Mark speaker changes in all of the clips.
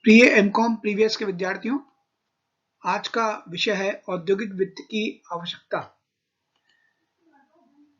Speaker 1: प्रिय MCom previous के विद्यार्थियों, आज का विषय है औद्योगिक वित्त की आवश्यकता।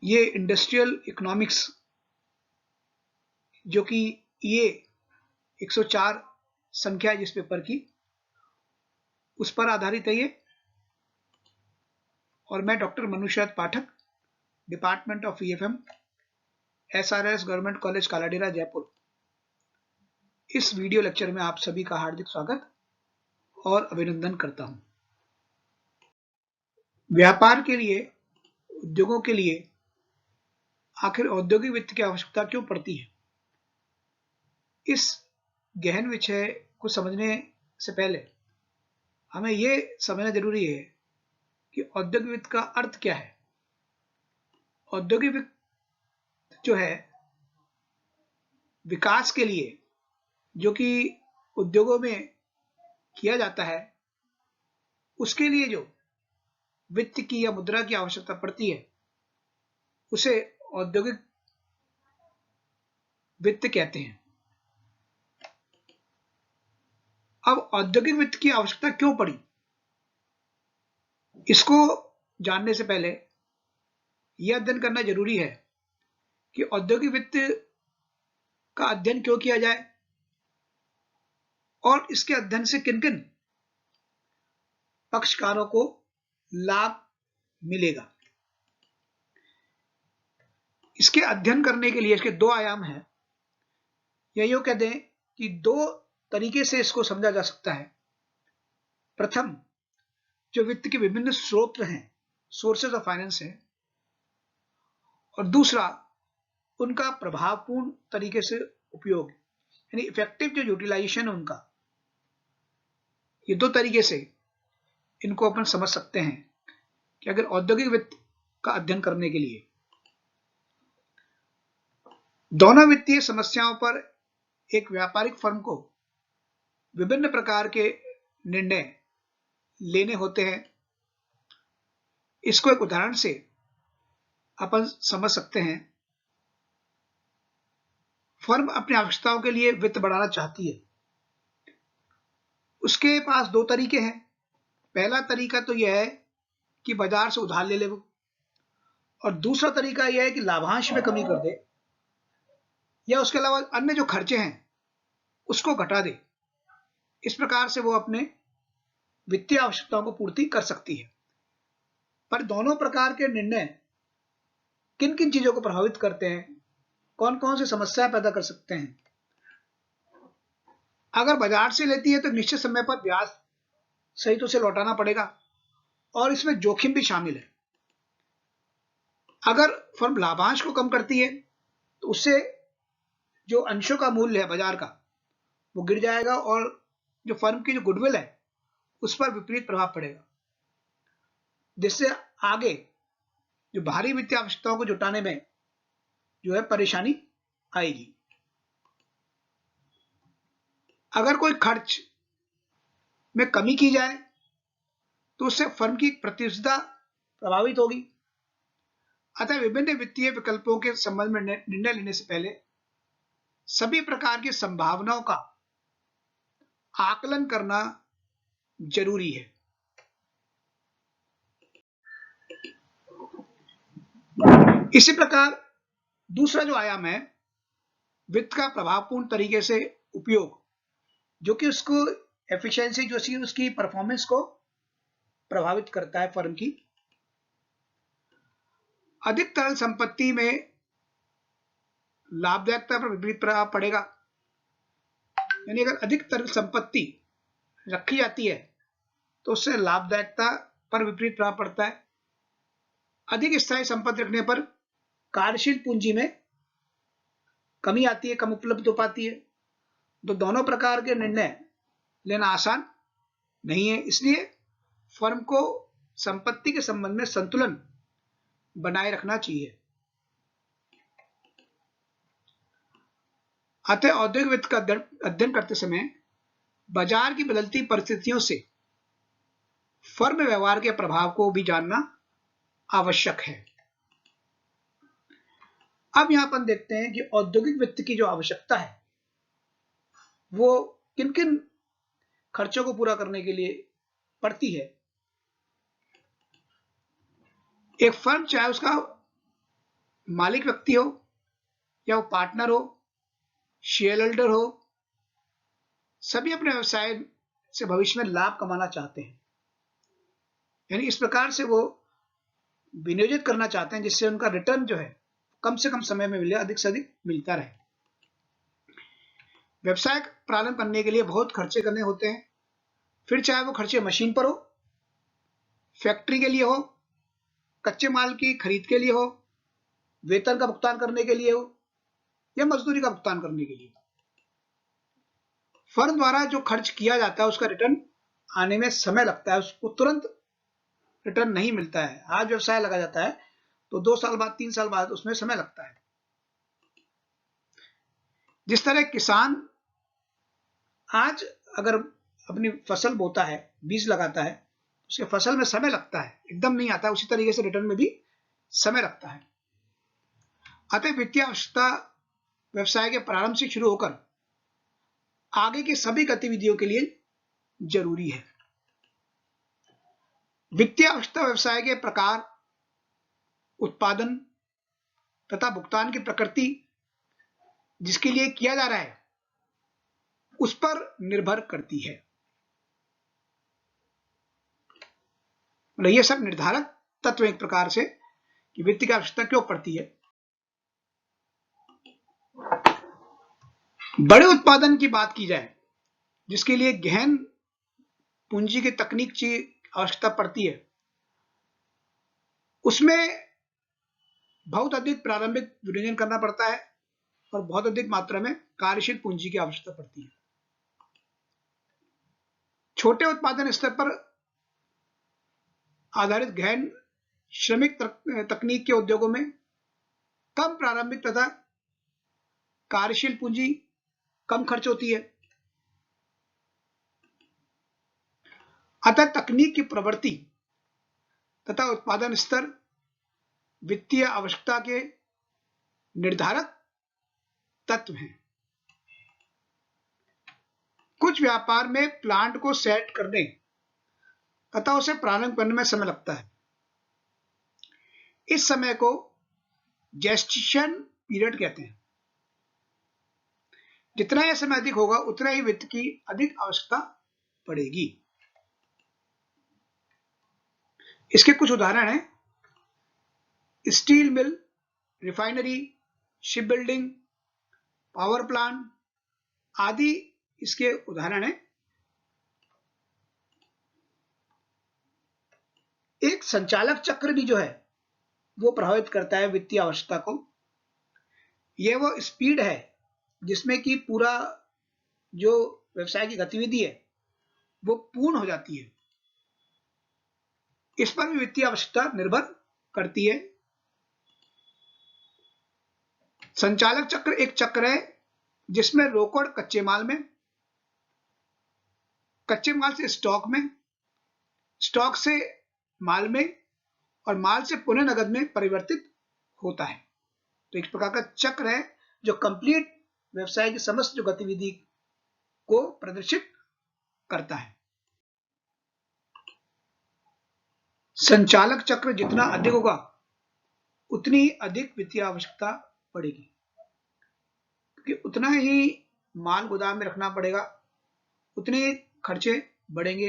Speaker 1: ये इंडस्ट्रियल इकोनॉमिक्स जो कि ये 104 संख्या है जिस पेपर की, उस पर आधारित है ये। और मैं डॉक्टर मनुष्यत Pathak, department of EFM, SRS government college Kaladera Jaipur, इस वीडियो लेक्चर में आप सभी का हार्दिक स्वागत और अभिनंदन करता हूं। व्यापार के लिए, उद्योगों के लिए आखिर औद्योगिक वित्त की आवश्यकता क्यों पड़ती है? इस गहन विषय को समझने से पहले हमें यह समझना जरूरी है कि औद्योगिक वित्त का अर्थ क्या है। औद्योगिक वित्त जो है विकास के लिए जो कि उद्योगों में किया जाता है, उसके लिए जो वित्त की या मुद्रा की आवश्यकता पड़ती है उसे औद्योगिक वित्त कहते हैं। अब औद्योगिक वित्त की आवश्यकता क्यों पड़ी, इसको जानने से पहले यह अध्ययन करना जरूरी है कि औद्योगिक वित्त का अध्ययन क्यों किया जाए और इसके अध्ययन से किन किन पक्षकारों को लाभ मिलेगा। इसके अध्ययन करने के लिए इसके दो आयाम हैं, या यूं कह दें कि दो तरीके से इसको समझा जा सकता है। प्रथम, जो वित्त के विभिन्न स्रोत हैं, सोर्सेज ऑफ फाइनेंस है, और दूसरा उनका प्रभावपूर्ण तरीके से उपयोग, यानी इफेक्टिव जो यूटिलाइजेशन है उनका। ये दो तरीके से इनको अपन समझ सकते हैं कि अगर औद्योगिक वित्त का अध्ययन करने के लिए दोनों वित्तीय समस्याओं पर एक व्यापारिक फर्म को विभिन्न प्रकार के निर्णय लेने होते हैं। इसको एक उदाहरण से अपन समझ सकते हैं। फर्म अपनी आवश्यकताओं के लिए वित्त बढ़ाना चाहती है, उसके पास दो तरीके हैं। पहला तरीका तो यह है कि बाजार से उधार ले ले वो, और दूसरा तरीका यह है कि लाभांश में कमी कर दे या उसके अलावा अन्य जो खर्चे हैं उसको घटा दे। इस प्रकार से वो अपने वित्तीय आवश्यकताओं को पूर्ति कर सकती है। पर दोनों प्रकार के निर्णय किन किन चीजों को प्रभावित करते हैं, कौन कौन सी समस्याएं पैदा कर सकते हैं। अगर बाजार से लेती है तो निश्चित समय पर ब्याज सहित उसे लौटाना पड़ेगा और इसमें जोखिम भी शामिल है। अगर फर्म लाभांश को कम करती है तो उससे जो अंशों का मूल्य है बाजार का वो गिर जाएगा और जो फर्म की जो गुडविल है उस पर विपरीत प्रभाव पड़ेगा, जिससे आगे जो भारी वित्तीय आवश्यकताओं को जुटाने में जो है परेशानी आएगी। अगर कोई खर्च में कमी की जाए तो उससे फर्म की प्रतिस्पर्धा प्रभावित होगी। अतः विभिन्न वित्तीय विकल्पों के संबंध में निर्णय लेने से पहले सभी प्रकार की संभावनाओं का आकलन करना जरूरी है। इसी प्रकार दूसरा जो आयाम है वित्त का प्रभावपूर्ण तरीके से उपयोग, जो कि उसको एफिशिएंसी जो सी उसकी परफॉर्मेंस को प्रभावित करता है। फर्म की अधिक तरल संपत्ति में लाभदायकता पर विपरीत प्रभाव पड़ेगा। यानी अगर अधिक तरल संपत्ति रखी जाती है तो उससे लाभदायकता पर विपरीत प्रभाव पड़ता है। अधिक स्थायी संपत्ति रखने पर कार्यशील पूंजी में कमी आती है, कम उपलब्ध हो पाती है। तो दोनों प्रकार के निर्णय लेना आसान नहीं है, इसलिए फर्म को संपत्ति के संबंध में संतुलन बनाए रखना चाहिए। अतः औद्योगिक वित्त का अध्ययन करते समय बाजार की बदलती परिस्थितियों से फर्म व्यवहार के प्रभाव को भी जानना आवश्यक है। अब यहां पर देखते हैं कि औद्योगिक वित्त की जो आवश्यकता है वो किन किन खर्चों को पूरा करने के लिए पड़ती है। एक फर्म चाहे उसका मालिक व्यक्ति हो या वो पार्टनर हो, शेयर होल्डर हो, सभी अपने व्यवसाय से भविष्य में लाभ कमाना चाहते हैं। यानी इस प्रकार से वो विनियोजित करना चाहते हैं जिससे उनका रिटर्न जो है कम से कम समय में मिले, अधिक से अधिक मिलता रहे। व्यवसाय प्रारंभ करने के लिए बहुत खर्चे करने होते हैं, फिर चाहे वो खर्चे मशीन पर हो, फैक्ट्री के लिए हो, कच्चे माल की खरीद के लिए हो, वेतन का भुगतान करने के लिए हो या मजदूरी का भुगतान करने के लिए। फर्म द्वारा जो खर्च किया जाता है उसका रिटर्न आने में समय लगता है, उसको तुरंत रिटर्न नहीं मिलता है। आज व्यवसाय लगा जाता है तो 2 साल बाद, 3 साल बाद उसमें समय लगता है। जिस तरह किसान आज अगर अपनी फसल बोता है, बीज लगाता है, उसके फसल में समय लगता है, एकदम नहीं आता, उसी तरीके से रिटर्न में भी समय लगता है। अतः वित्तीय आवश्यकता व्यवसाय के प्रारंभ से शुरू होकर आगे की सभी गतिविधियों के लिए जरूरी है। वित्तीय आवश्यकता व्यवसाय के प्रकार, उत्पादन तथा भुगतान की प्रकृति जिसके लिए किया जा रहा है उस पर निर्भर करती है। ये सब निर्धारक तत्व एक प्रकार से कि वित्त की आवश्यकता क्यों पड़ती है। बड़े उत्पादन की बात की जाए जिसके लिए गहन पूंजी की तकनीक की आवश्यकता पड़ती है, उसमें बहुत अधिक प्रारंभिक विनियोजन करना पड़ता है और बहुत अधिक मात्रा में कार्यशील पूंजी की आवश्यकता पड़ती है। छोटे उत्पादन स्तर पर आधारित गहन श्रमिक तकनीक के उद्योगों में कम प्रारंभिक तथा कार्यशील पूंजी कम खर्च होती है। अतः तकनीक की प्रवृत्ति तथा उत्पादन स्तर वित्तीय आवश्यकता के निर्धारक तत्व हैं। कुछ व्यापार में प्लांट को सेट करने तथा उसे प्रारंभ करने में समय लगता है। इस समय को जेस्टेशन पीरियड कहते हैं। जितना यह समय अधिक होगा उतना ही वित्त की अधिक आवश्यकता पड़ेगी। इसके कुछ उदाहरण हैं: steel mill, refinery, ship building, power plant आदि इसके उदाहरण हैं। एक संचालक चक्र भी जो है वो प्रभावित करता है वित्तीय आवश्यकता को। यह वो स्पीड है जिसमें कि पूरा जो व्यवसाय की गतिविधि है वो पूर्ण हो जाती है। इस पर भी वित्तीय आवश्यकता निर्भर करती है। संचालक चक्र एक चक्र है जिसमें रोकड़ कच्चे माल में, कच्चे माल से स्टॉक में, स्टॉक से माल में और माल से पुनः नगद में परिवर्तित होता है। तो एक प्रकार का चक्र है जो कंप्लीट व्यवसाय की समस्त जो गतिविधि को प्रदर्शित करता है। संचालक चक्र जितना अधिक होगा उतनी अधिक वित्तीय आवश्यकता पड़ेगी, क्योंकि उतना ही माल गोदाम में रखना पड़ेगा, उतने खर्चे बढ़ेंगे।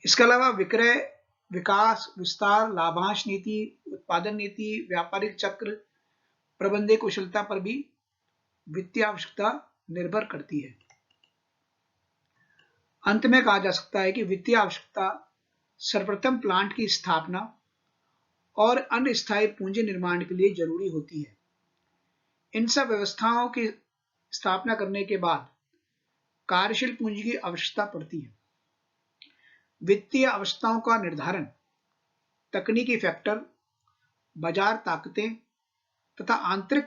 Speaker 1: इसके अलावा विक्रय, विकास, विस्तार, लाभांश नीति, उत्पादन नीति, व्यापारिक चक्र, प्रबंधकीय कुशलता पर भी वित्तीय आवश्यकता निर्भर करती है। अंत में कहा जा सकता है कि वित्तीय आवश्यकता सर्वप्रथम प्लांट की स्थापना और अन्य स्थायी पूंजी निर्माण के लिए जरूरी होती है। इन सब व्यवस्थाओं की स्थापना करने के बाद कार्यशील पूंजी की आवश्यकता पड़ती है। वित्तीय आवश्यकताओं का निर्धारण तकनीकी फैक्टर, बाजार ताकतें तथा आंतरिक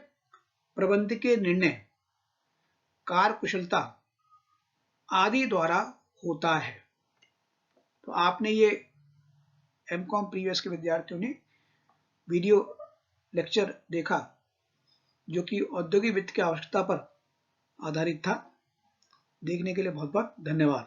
Speaker 1: प्रबंधकीय निर्णय, कार्यकुशलता आदि द्वारा होता है। तो आपने ये एमकॉम प्रीवियस के विद्यार्थियों ने वीडियो लेक्चर देखा जो कि औद्योगिक वित्त की आवश्यकता पर आधारित था। देखने के लिए बहुत बहुत धन्यवाद।